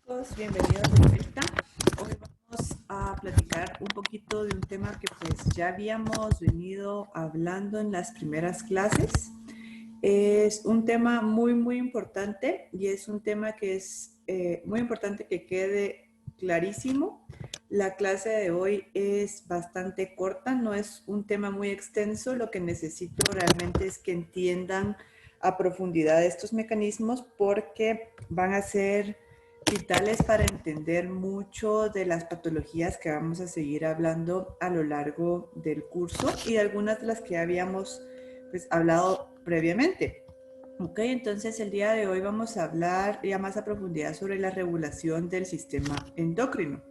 Chicos, bienvenidos de vuelta. Hoy vamos a platicar un poquito de un tema que pues ya habíamos venido hablando en las primeras clases. Es un tema muy importante y es un tema que es muy importante que quede clarísimo. La clase de hoy es bastante corta, no es un tema muy extenso. Lo que necesito realmente es que entiendan a profundidad estos mecanismos porque van a ser vitales para entender mucho de las patologías que vamos a seguir hablando a lo largo del curso y de algunas de las que habíamos hablado previamente. Ok, entonces el día de hoy vamos a hablar ya más a profundidad sobre la regulación del sistema endocrino.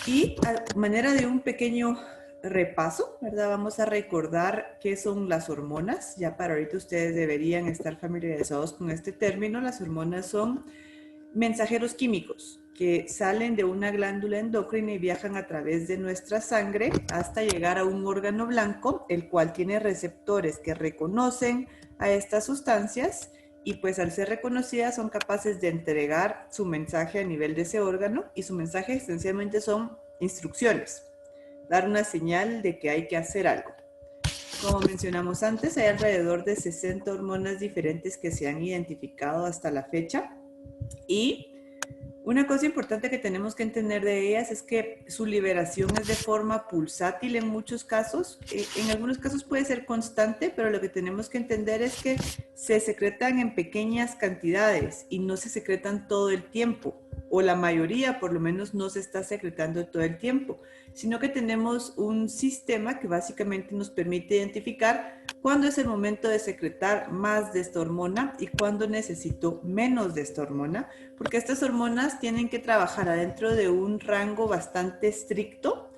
Y a manera de un pequeño repaso, ¿verdad? Vamos a recordar qué son las hormonas. Ya para ahorita ustedes deberían estar familiarizados con este término. Las hormonas son mensajeros químicos que salen de una glándula endocrina y viajan a través de nuestra sangre hasta llegar a un órgano blanco, el cual tiene receptores que reconocen a estas sustancias y pues al ser reconocidas son capaces de entregar su mensaje a nivel de ese órgano y su mensaje esencialmente son instrucciones, dar una señal de que hay que hacer algo. Como mencionamos antes, hay alrededor de 60 hormonas diferentes que se han identificado hasta la fecha. Y una cosa importante que tenemos que entender de ellas es que su liberación es de forma pulsátil en muchos casos. En algunos casos puede ser constante, pero lo que tenemos que entender es que se secretan en pequeñas cantidades y no se secretan todo el tiempo, o la mayoría por lo menos no se está secretando todo el tiempo, sino que tenemos un sistema que básicamente nos permite identificar cuándo es el momento de secretar más de esta hormona y cuándo necesito menos de esta hormona, porque estas hormonas tienen que trabajar adentro de un rango bastante estricto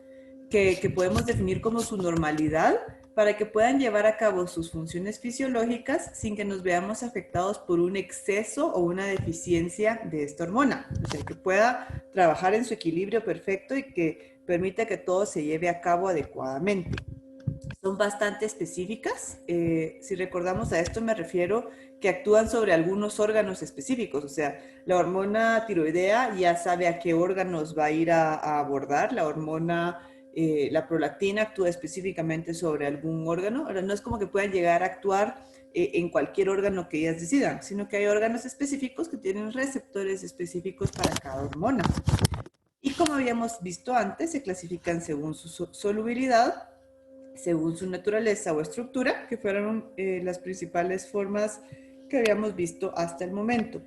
que podemos definir como su normalidad para que puedan llevar a cabo sus funciones fisiológicas sin que nos veamos afectados por un exceso o una deficiencia de esta hormona. O sea, que pueda trabajar en su equilibrio perfecto y que permita que todo se lleve a cabo adecuadamente. Son bastante específicas. Si recordamos a esto me refiero que actúan sobre algunos órganos específicos. O sea, la hormona tiroidea ya sabe a qué órganos va a ir a abordar. La hormona, la prolactina actúa específicamente sobre algún órgano. Ahora, no es como que puedan llegar a actuar en cualquier órgano que ellas decidan, sino que hay órganos específicos que tienen receptores específicos para cada hormona. Y como habíamos visto antes, se clasifican según su solubilidad, según su naturaleza o estructura, que fueron las principales formas que habíamos visto hasta el momento.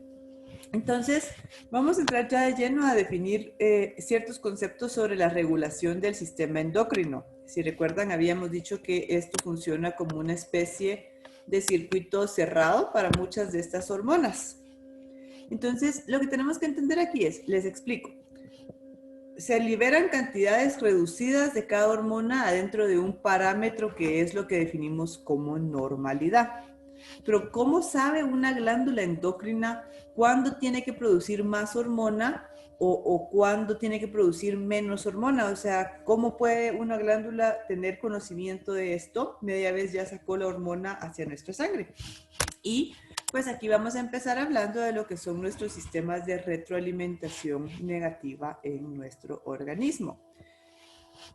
Entonces, vamos a entrar ya de lleno a definir ciertos conceptos sobre la regulación del sistema endocrino. Si recuerdan, habíamos dicho que esto funciona como una especie de circuito cerrado para muchas de estas hormonas. Entonces, lo que tenemos que entender aquí es, les explico, se liberan cantidades reducidas de cada hormona adentro de un parámetro que es lo que definimos como normalidad. Pero ¿cómo sabe una glándula endocrina cuándo tiene que producir más hormona o cuándo tiene que producir menos hormona? O sea, ¿cómo puede una glándula tener conocimiento de esto media vez ya sacó la hormona hacia nuestra sangre? Y pues aquí vamos a empezar hablando de lo que son nuestros sistemas de retroalimentación negativa en nuestro organismo.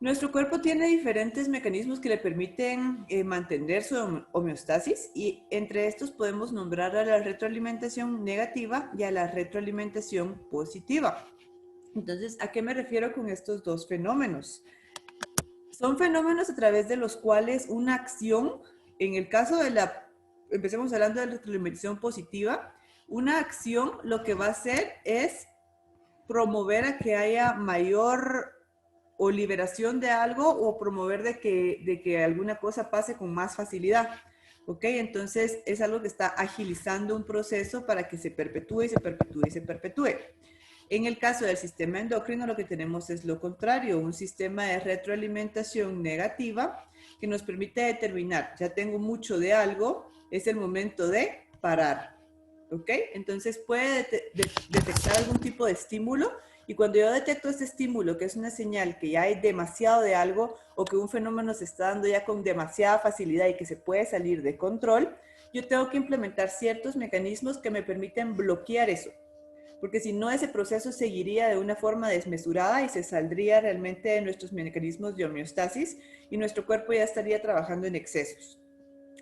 Nuestro cuerpo tiene diferentes mecanismos que le permiten mantener su homeostasis y entre estos podemos nombrar a la retroalimentación negativa y a la retroalimentación positiva. Entonces, ¿a qué me refiero con estos dos fenómenos? Son fenómenos a través de los cuales una acción, en el caso de empecemos hablando de la retroalimentación positiva, una acción lo que va a hacer es promover a que haya mayor o liberación de algo o promover de que alguna cosa pase con más facilidad. ¿Ok? Entonces es algo que está agilizando un proceso para que se perpetúe y se perpetúe y se perpetúe. En el caso del sistema endocrino lo que tenemos es lo contrario, un sistema de retroalimentación negativa que nos permite determinar, ya tengo mucho de algo, es el momento de parar. ¿Ok? Entonces puede detectar algún tipo de estímulo y cuando yo detecto este estímulo, que es una señal que ya hay demasiado de algo o que un fenómeno se está dando ya con demasiada facilidad y que se puede salir de control, yo tengo que implementar ciertos mecanismos que me permiten bloquear eso. porque si no ese proceso seguiría de una forma desmesurada y se saldría realmente de nuestros mecanismos de homeostasis y nuestro cuerpo ya estaría trabajando en excesos.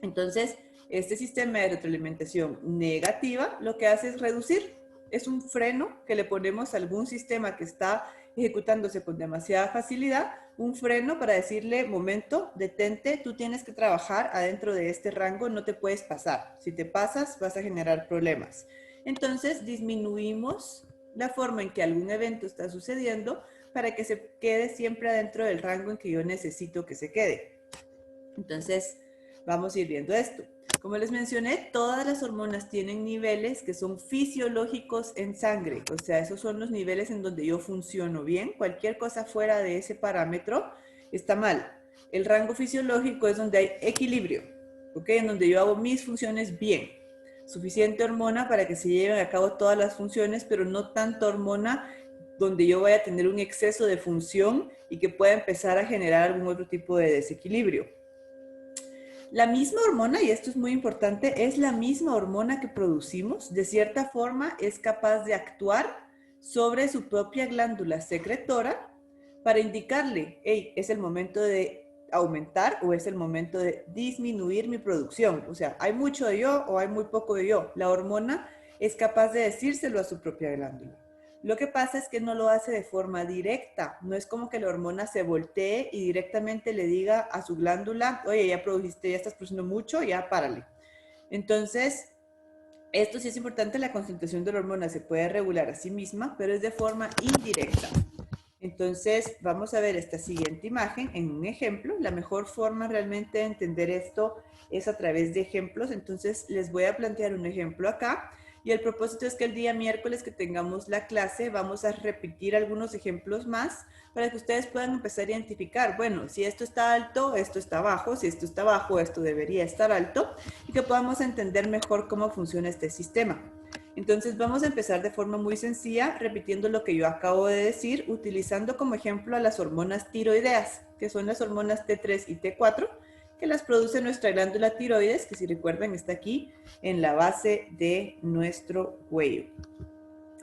Entonces, este sistema de retroalimentación negativa lo que hace es reducir. Es un freno que le ponemos a algún sistema que está ejecutándose con demasiada facilidad, un freno para decirle, momento, detente, tú tienes que trabajar adentro de este rango, no te puedes pasar. Si te pasas, vas a generar problemas. Entonces, disminuimos la forma en que algún evento está sucediendo para que se quede siempre adentro del rango en que yo necesito que se quede. Entonces, vamos a ir viendo esto. Como les mencioné, todas las hormonas tienen niveles que son fisiológicos en sangre. O sea, esos son los niveles en donde yo funciono bien. Cualquier cosa fuera de ese parámetro está mal. El rango fisiológico es donde hay equilibrio, ¿ok? En donde yo hago mis funciones bien. Suficiente hormona para que se lleven a cabo todas las funciones, pero no tanta hormona donde yo vaya a tener un exceso de función y que pueda empezar a generar algún otro tipo de desequilibrio. La misma hormona, y esto es muy importante, es la misma hormona que producimos, de cierta forma es capaz de actuar sobre su propia glándula secretora para indicarle, hey, es el momento de aumentar o es el momento de disminuir mi producción. O sea, hay mucho de yo o hay muy poco de yo. La hormona es capaz de decírselo a su propia glándula. Lo que pasa es que no lo hace de forma directa. No es como que la hormona se voltee y directamente le diga a su glándula, oye, ya produjiste, ya estás produciendo mucho, ya párale. Entonces, esto sí es importante, la concentración de la hormona se puede regular a sí misma, pero es de forma indirecta. Entonces, vamos a ver esta siguiente imagen en un ejemplo. La mejor forma realmente de entender esto es a través de ejemplos. Entonces, les voy a plantear un ejemplo acá. Y el propósito es que el día miércoles que tengamos la clase, vamos a repetir algunos ejemplos más para que ustedes puedan empezar a identificar, bueno, si esto está alto, esto está bajo, si esto está bajo, esto debería estar alto, y que podamos entender mejor cómo funciona este sistema. Entonces vamos a empezar de forma muy sencilla, repitiendo lo que yo acabo de decir, utilizando como ejemplo a las hormonas tiroideas, que son las hormonas T3 y T4, que las produce nuestra glándula tiroides, que si recuerdan está aquí en la base de nuestro cuello.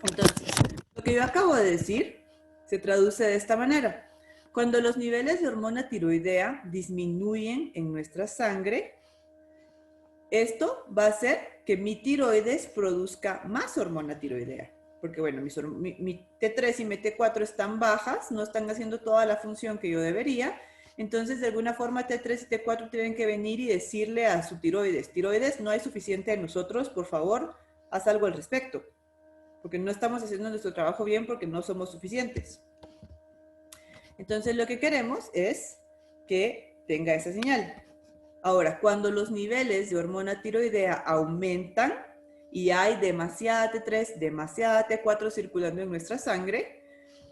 Entonces, lo que yo acabo de decir se traduce de esta manera. Cuando los niveles de hormona tiroidea disminuyen en nuestra sangre, esto va a hacer que mi tiroides produzca más hormona tiroidea. Porque bueno, mi T3 y mi T4 están bajas, no están haciendo toda la función que yo debería. Entonces, de alguna forma, T3 y T4 tienen que venir y decirle a su tiroides, tiroides, no hay suficiente de nosotros, por favor, haz algo al respecto. Porque no estamos haciendo nuestro trabajo bien porque no somos suficientes. Entonces, lo que queremos es que tenga esa señal. Ahora, cuando los niveles de hormona tiroidea aumentan y hay demasiada T3, demasiada T4 circulando en nuestra sangre,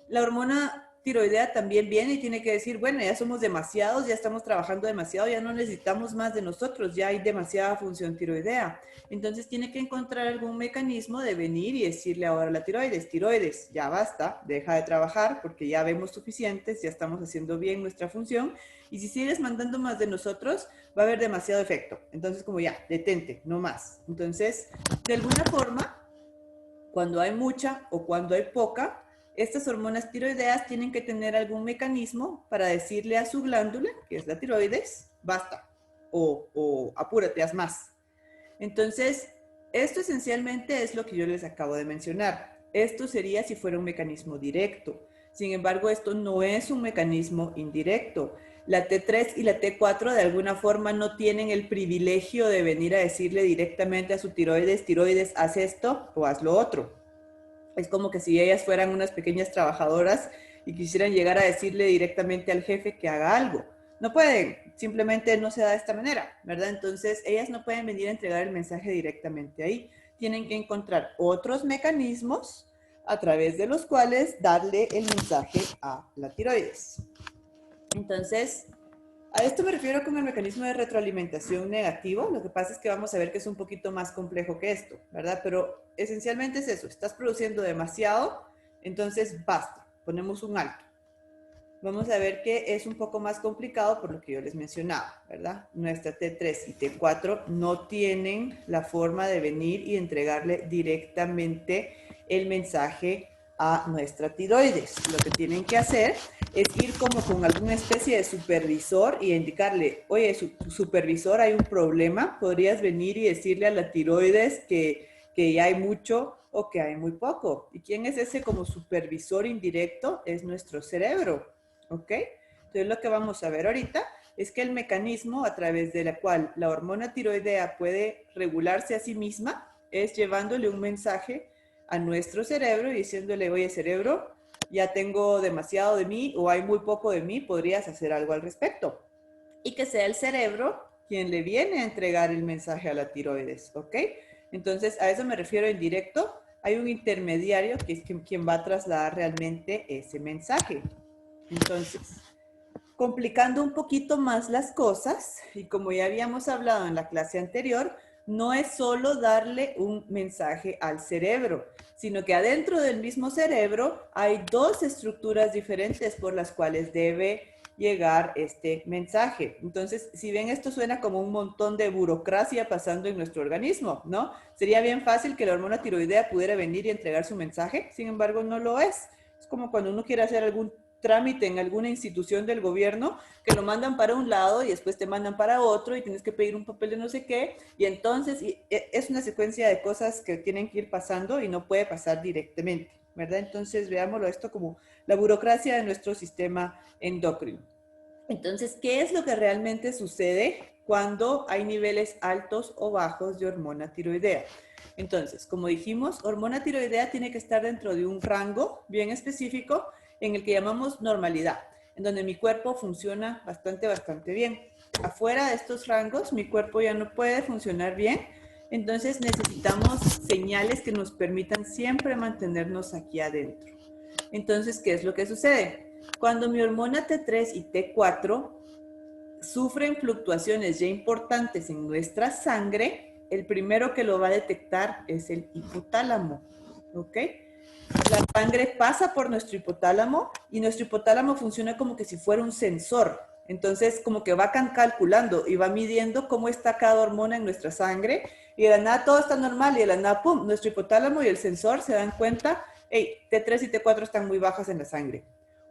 la hormona tiroidea también viene y tiene que decir, bueno, ya somos demasiados, ya estamos trabajando demasiado, ya no necesitamos más de nosotros, ya hay demasiada función tiroidea. Entonces tiene que encontrar algún mecanismo de venir y decirle ahora a la tiroides, tiroides, ya basta, deja de trabajar porque ya vemos suficientes, ya estamos haciendo bien nuestra función. Y si sigues mandando más de nosotros, va a haber demasiado efecto. Entonces, como ya, detente, no más. Entonces, de alguna forma, cuando hay mucha o cuando hay poca, estas hormonas tiroideas tienen que tener algún mecanismo para decirle a su glándula, que es la tiroides, basta, o apúrate, haz más. Entonces, esto esencialmente es lo que yo les acabo de mencionar. Esto sería si fuera un mecanismo directo. Sin embargo, esto no es un mecanismo indirecto. La T3 y la T4 de alguna forma no tienen el privilegio de venir a decirle directamente a su tiroides, tiroides, haz esto o haz lo otro. Es como que si ellas fueran unas pequeñas trabajadoras y quisieran llegar a decirle directamente al jefe que haga algo. No pueden, simplemente no se da de esta manera, ¿verdad? Entonces, ellas no pueden venir a entregar el mensaje directamente ahí. Tienen que encontrar otros mecanismos a través de los cuales darle el mensaje a la tiroides. Entonces, a esto me refiero con el mecanismo de retroalimentación negativo. Lo que pasa es que vamos a ver que es un poquito más complejo que esto, ¿verdad? Pero esencialmente es eso. Estás produciendo demasiado, entonces basta. Ponemos un alto. Vamos a ver que es un poco más complicado por lo que yo les mencionaba, ¿verdad? Nuestra T3 y T4 no tienen la forma de venir y entregarle directamente el mensaje a nuestra tiroides. Lo que tienen que hacer es ir como con alguna especie de supervisor y indicarle, oye, supervisor, hay un problema, podrías venir y decirle a la tiroides que ya hay mucho o que hay muy poco. ¿Y quién es ese como supervisor indirecto? Es nuestro cerebro, ¿ok? Entonces lo que vamos a ver ahorita es que el mecanismo a través de la cual la hormona tiroidea puede regularse a sí misma es llevándole un mensaje a nuestro cerebro y diciéndole, oye cerebro, ya tengo demasiado de mí o hay muy poco de mí, podrías hacer algo al respecto. Y que sea el cerebro quien le viene a entregar el mensaje a la tiroides, ¿ok? Entonces, a eso me refiero en directo. Hay un intermediario que es quien va a trasladar realmente ese mensaje. Entonces, complicando un poquito más las cosas, y como ya habíamos hablado en la clase anterior, no es solo darle un mensaje al cerebro, sino que adentro del mismo cerebro hay dos estructuras diferentes por las cuales debe llegar este mensaje. Entonces, si ven, esto suena como un montón de burocracia pasando en nuestro organismo, ¿no? Sería bien fácil que la hormona tiroidea pudiera venir y entregar su mensaje, sin embargo, no lo es. Es como cuando uno quiere hacer algún trámite en alguna institución del gobierno, que lo mandan para un lado y después te mandan para otro y tienes que pedir un papel de no sé qué, y entonces es una secuencia de cosas que tienen que ir pasando y no puede pasar directamente, ¿verdad? Entonces veámoslo esto como la burocracia de nuestro sistema endocrino. Entonces, ¿qué es lo que realmente sucede cuando hay niveles altos o bajos de hormona tiroidea? Entonces, como dijimos, hormona tiroidea tiene que estar dentro de un rango bien específico en el que llamamos normalidad, en donde mi cuerpo funciona bastante bien. Afuera de estos rangos, mi cuerpo ya no puede funcionar bien, entonces necesitamos señales que nos permitan siempre mantenernos aquí adentro. Entonces, ¿qué es lo que sucede? Cuando mi hormona T3 y T4 sufren fluctuaciones ya importantes en nuestra sangre, el primero que lo va a detectar es el hipotálamo, ¿ok? La sangre pasa por nuestro hipotálamo y nuestro hipotálamo funciona como que si fuera un sensor. Entonces, como que va calculando y va midiendo cómo está cada hormona en nuestra sangre y de la nada todo está normal y de la nada, pum, nuestro hipotálamo y el sensor se dan cuenta, hey, T3 y T4 están muy bajas en la sangre.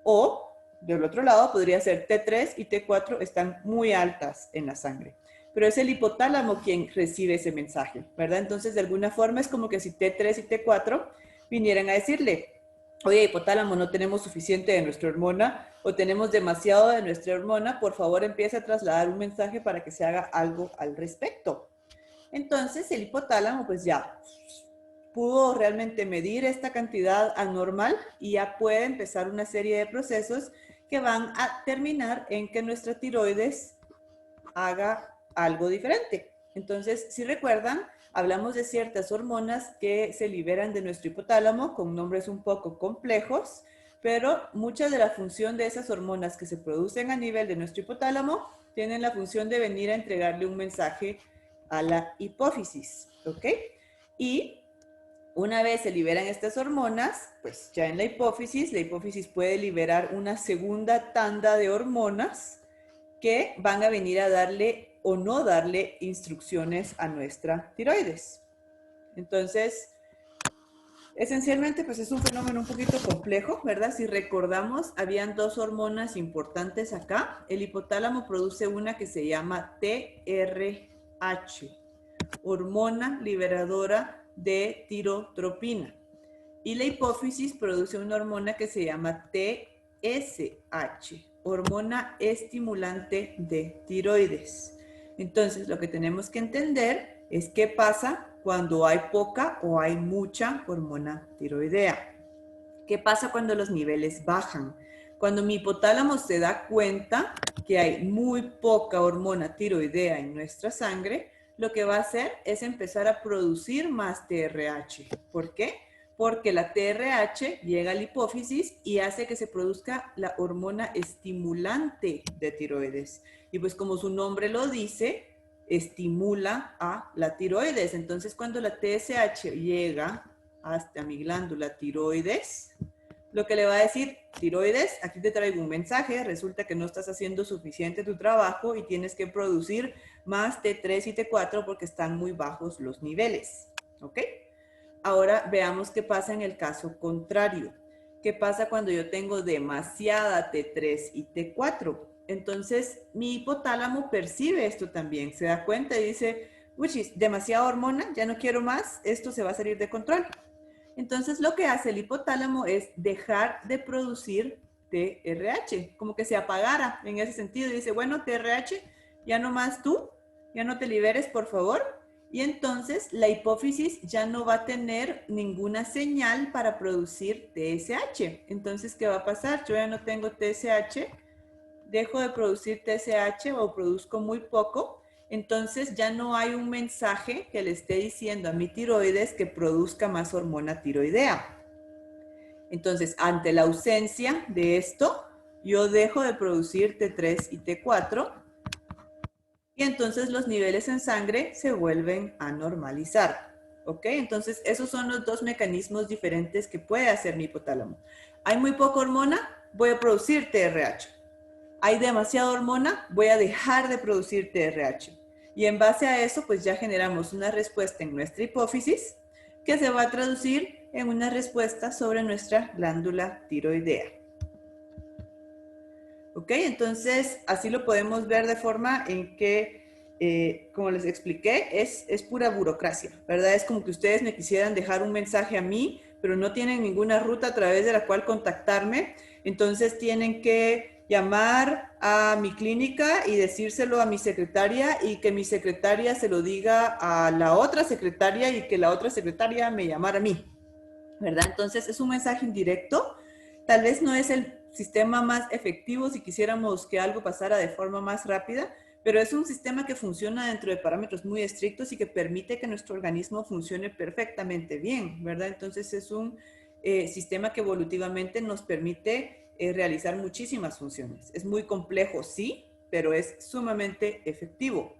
O, del otro lado, podría ser T3 y T4 están muy altas en la sangre. Pero es el hipotálamo quien recibe ese mensaje, ¿verdad? Entonces, de alguna forma es como que si T3 y T4 vinieran a decirle, oye, hipotálamo, no tenemos suficiente de nuestra hormona o tenemos demasiado de nuestra hormona, por favor empieza a trasladar un mensaje para que se haga algo al respecto. Entonces el hipotálamo pues ya pudo realmente medir esta cantidad anormal y ya puede empezar una serie de procesos que van a terminar en que nuestra tiroides haga algo diferente. Entonces, si recuerdan, hablamos de ciertas hormonas que se liberan de nuestro hipotálamo con nombres un poco complejos, pero mucha de la función de esas hormonas que se producen a nivel de nuestro hipotálamo tienen la función de venir a entregarle un mensaje a la hipófisis, ¿ok? Y una vez se liberan estas hormonas, pues ya en la hipófisis puede liberar una segunda tanda de hormonas que van a venir a darle o no darle instrucciones a nuestra tiroides. Entonces, esencialmente, pues es un fenómeno un poquito complejo, ¿verdad? Si recordamos, habían dos hormonas importantes acá. El hipotálamo produce una que se llama TRH, hormona liberadora de tirotropina. Y la hipófisis produce una hormona que se llama TSH, hormona estimulante de tiroides. Entonces, lo que tenemos que entender es qué pasa cuando hay poca o hay mucha hormona tiroidea. ¿Qué pasa cuando los niveles bajan? Cuando mi hipotálamo se da cuenta que hay muy poca hormona tiroidea en nuestra sangre, lo que va a hacer es empezar a producir más TRH. ¿Por qué? Porque la TRH llega a la hipófisis y hace que se produzca la hormona estimulante de tiroides. Y pues como su nombre lo dice, estimula a la tiroides. Entonces cuando la TSH llega hasta mi glándula tiroides, lo que le va a decir, tiroides, aquí te traigo un mensaje, resulta que no estás haciendo suficiente tu trabajo y tienes que producir más T3 y T4 porque están muy bajos los niveles, ¿ok? Ahora veamos qué pasa en el caso contrario. ¿Qué pasa cuando yo tengo demasiada T3 y T4? Entonces, mi hipotálamo percibe esto también, se da cuenta y dice, uy, demasiada hormona, ya no quiero más, esto se va a salir de control. Entonces, lo que hace el hipotálamo es dejar de producir TRH, como que se apagara en ese sentido. Y dice, bueno, TRH, ya no más tú, ya no te liberes, por favor. Y entonces la hipófisis ya no va a tener ninguna señal para producir TSH. Entonces, ¿qué va a pasar? Yo ya no tengo TSH, dejo de producir TSH o produzco muy poco. Entonces ya no hay un mensaje que le esté diciendo a mi tiroides que produzca más hormona tiroidea. Entonces, ante la ausencia de esto, yo dejo de producir T3 y T4 y entonces los niveles en sangre se vuelven a normalizar. ¿Ok? Entonces, esos son los dos mecanismos diferentes que puede hacer mi hipotálamo. Hay muy poca hormona, voy a producir TRH. Hay demasiada hormona, voy a dejar de producir TRH. Y en base a eso, pues ya generamos una respuesta en nuestra hipófisis que se va a traducir en una respuesta sobre nuestra glándula tiroidea. ¿Ok? Entonces, así lo podemos ver de forma en que, como les expliqué, es pura burocracia, ¿verdad? Es como que ustedes me quisieran dejar un mensaje a mí, pero no tienen ninguna ruta a través de la cual contactarme. Entonces, tienen que llamar a mi clínica y decírselo a mi secretaria y que mi secretaria se lo diga a la otra secretaria y que la otra secretaria me llamara a mí, ¿verdad? Entonces, es un mensaje indirecto. Tal vez no es el sistema más efectivo si quisiéramos que algo pasara de forma más rápida, pero es un sistema que funciona dentro de parámetros muy estrictos y que permite que nuestro organismo funcione perfectamente bien, ¿verdad? Entonces es un sistema que evolutivamente nos permite realizar muchísimas funciones. Es muy complejo, sí, pero es sumamente efectivo.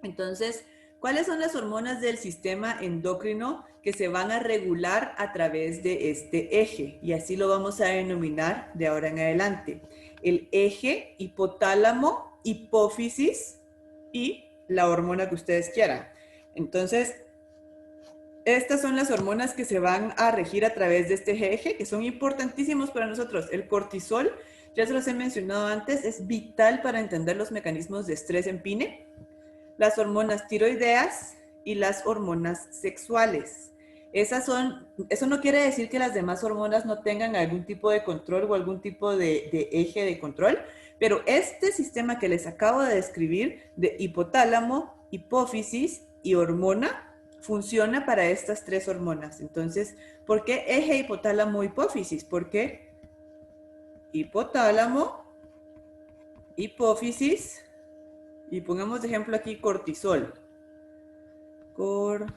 Entonces, ¿cuáles son las hormonas del sistema endocrino que se van a regular a través de este eje? Y así lo vamos a denominar de ahora en adelante. El eje hipotálamo, hipófisis y la hormona que ustedes quieran. Entonces, estas son las hormonas que se van a regir a través de este eje, que son importantísimos para nosotros. El cortisol, ya se los he mencionado antes, es vital para entender los mecanismos de estrés en PINE. Las hormonas tiroideas y las hormonas sexuales. Eso no quiere decir que las demás hormonas no tengan algún tipo de control o algún tipo de eje de control, pero este sistema que les acabo de describir de hipotálamo, hipófisis y hormona funciona para estas tres hormonas. Entonces, ¿por qué eje hipotálamo, hipófisis? Porque hipotálamo, hipófisis, y pongamos de ejemplo aquí cortisol. Cortisol.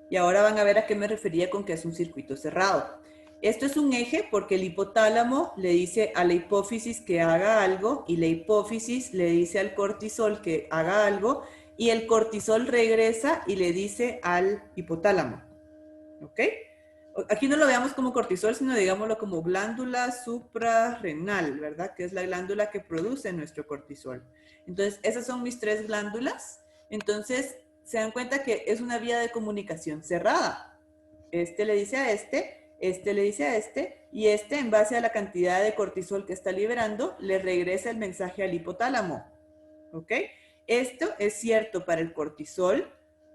Y ahora van a ver a qué me refería con que es un circuito cerrado. Esto es un eje porque el hipotálamo le dice a la hipófisis que haga algo y la hipófisis le dice al cortisol que haga algo y el cortisol regresa y le dice al hipotálamo. ¿Ok? Aquí no lo veamos como cortisol, sino digámoslo como glándula suprarrenal, ¿verdad? Que es la glándula que produce nuestro cortisol. Entonces, esas son mis tres glándulas. Entonces, se dan cuenta que es una vía de comunicación cerrada. Este le dice a este le dice a este, y este, en base a la cantidad de cortisol que está liberando, le regresa el mensaje al hipotálamo. ¿Ok? Esto es cierto para el cortisol,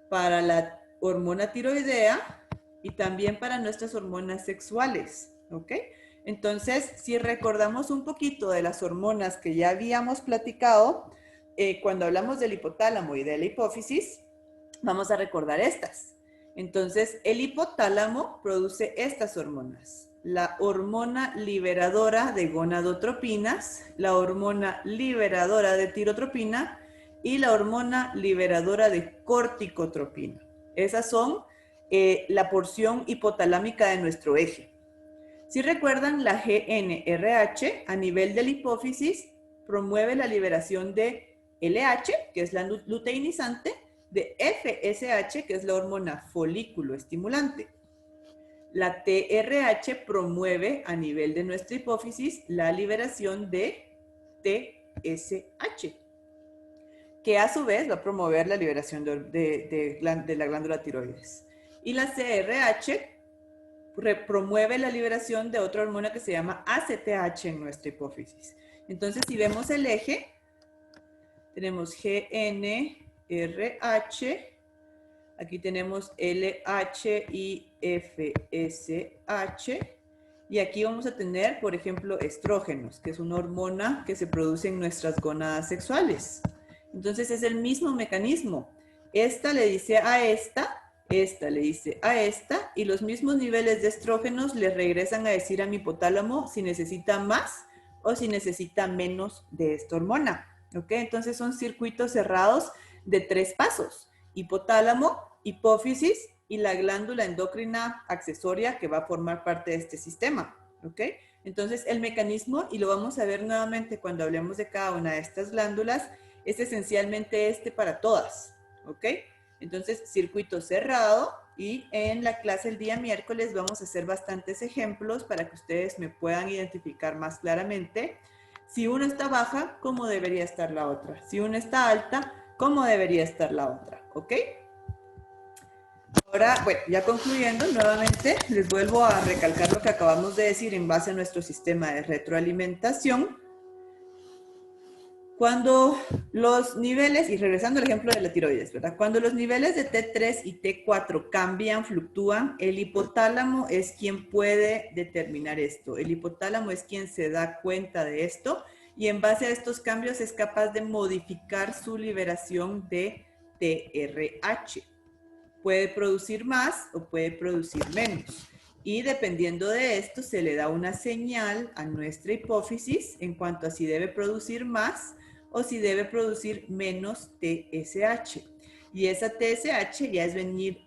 para la hormona tiroidea, y también para nuestras hormonas sexuales, ¿ok? Entonces, si recordamos un poquito de las hormonas que ya habíamos platicado, cuando hablamos del hipotálamo y de la hipófisis, vamos a recordar estas. Entonces, el hipotálamo produce estas hormonas. La hormona liberadora de gonadotropinas, la hormona liberadora de tirotropina y la hormona liberadora de corticotropina. Esas son la porción hipotalámica de nuestro eje. Si recuerdan, la GnRH a nivel de la hipófisis promueve la liberación de LH, que es la luteinizante, de FSH, que es la hormona folículo estimulante. La TRH promueve a nivel de nuestra hipófisis la liberación de TSH. que a su vez va a promover la liberación de la glándula tiroides. Y la CRH promueve la liberación de otra hormona que se llama ACTH en nuestra hipófisis. Entonces, si vemos el eje, tenemos GNRH, aquí tenemos LH y FSH, y aquí vamos a tener, por ejemplo, estrógenos, que es una hormona que se produce en nuestras gónadas sexuales. Entonces, es el mismo mecanismo. Esta le dice a esta le dice a esta, y los mismos niveles de estrógenos le regresan a decir a mi hipotálamo si necesita más o si necesita menos de esta hormona. ¿Ok? Entonces son circuitos cerrados de 3 pasos: hipotálamo, hipófisis y la glándula endocrina accesoria que va a formar parte de este sistema. ¿Ok? Entonces el mecanismo, y lo vamos a ver nuevamente cuando hablemos de cada una de estas glándulas, es esencialmente este para todas. ¿Ok? Entonces, circuito cerrado, y en la clase el día miércoles vamos a hacer bastantes ejemplos para que ustedes me puedan identificar más claramente. Si una está baja, ¿cómo debería estar la otra? Si una está alta, ¿cómo debería estar la otra? ¿Ok? Ahora, bueno, ya concluyendo, nuevamente les vuelvo a recalcar lo que acabamos de decir en base a nuestro sistema de retroalimentación. Cuando los niveles, y regresando al ejemplo de la tiroides, ¿verdad? Cuando los niveles de T3 y T4 cambian, fluctúan, el hipotálamo es quien puede determinar esto. El hipotálamo es quien se da cuenta de esto, y en base a estos cambios es capaz de modificar su liberación de TRH. Puede producir más o puede producir menos. Y dependiendo de esto, se le da una señal a nuestra hipófisis en cuanto a si debe producir más o si debe producir menos TSH. Y esa TSH ya es venir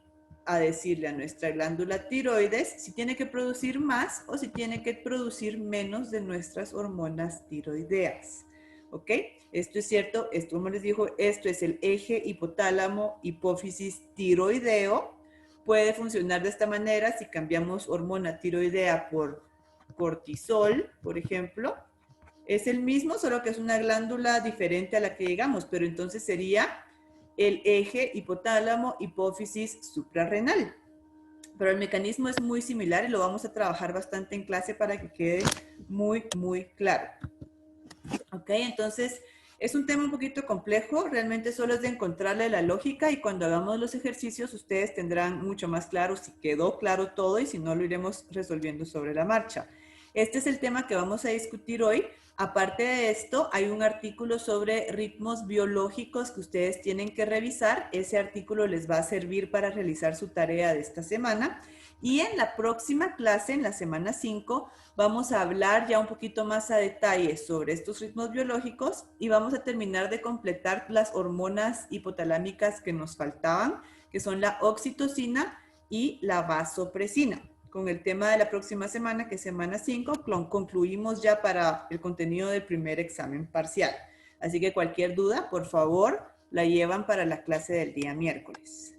a decirle a nuestra glándula tiroides si tiene que producir más o si tiene que producir menos de nuestras hormonas tiroideas. ¿Ok? Esto es cierto, esto, como les digo, esto es el eje hipotálamo, hipófisis, tiroideo. Puede funcionar de esta manera si cambiamos hormona tiroidea por cortisol, por ejemplo. Es el mismo, solo que es una glándula diferente a la que llegamos, pero entonces sería el eje hipotálamo, hipófisis, suprarrenal. Pero el mecanismo es muy similar y lo vamos a trabajar bastante en clase para que quede muy, muy claro. Ok, entonces es un tema un poquito complejo, realmente solo es de encontrarle la lógica, y cuando hagamos los ejercicios ustedes tendrán mucho más claro si quedó claro todo, y si no lo iremos resolviendo sobre la marcha. Este es el tema que vamos a discutir hoy. Aparte de esto, hay un artículo sobre ritmos biológicos que ustedes tienen que revisar. Ese artículo les va a servir para realizar su tarea de esta semana. Y en la próxima clase, en la semana 5, vamos a hablar ya un poquito más a detalle sobre estos ritmos biológicos, y vamos a terminar de completar las hormonas hipotalámicas que nos faltaban, que son la oxitocina y la vasopresina. Con el tema de la próxima semana, que es semana 5, concluimos ya para el contenido del primer examen parcial. Así que cualquier duda, por favor, la llevan para la clase del día miércoles.